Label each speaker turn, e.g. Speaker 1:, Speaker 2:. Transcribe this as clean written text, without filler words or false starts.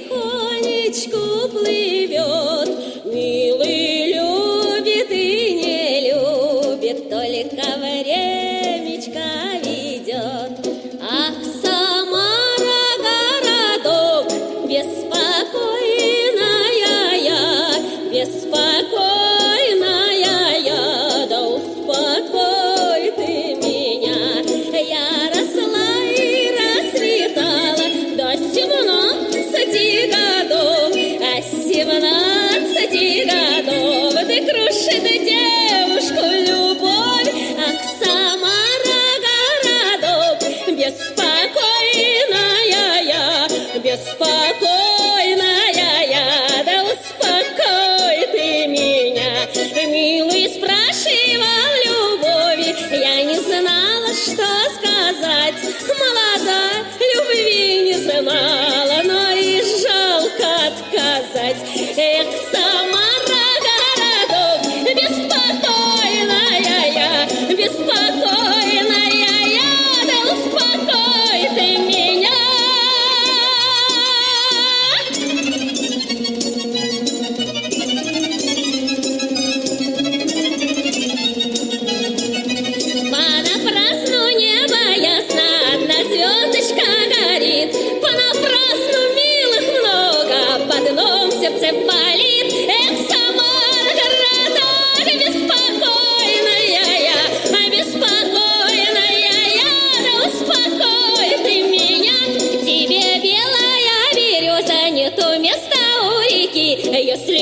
Speaker 1: тихонечку плывет. Милый любит и не любит, только времечко ведет. Ах, Самара, городок, беспокойная я, беспокойная я, да успокой ты меня. Я росла и расцветала до 17 годов, а 17 годов ты крушит девушку любовь. Ах, Самара, городок, беспокойная я, беспокойная я, да успокой ты меня. Милый спрашивал любови, я не знала, что сказать. Молода, любви не знала, но и жалко отказать. Эх, Самара, городок, беспокойная я, беспокойная я, да успокой ты меня. Понапрасну небо ясно, одна звездочка горит. Понапрасну милых много, под дном сердце болит. Эх, Самара, городок, беспокойная я, беспокойная я, да успокой ты меня. Тебе белая береза, нету места у реки, если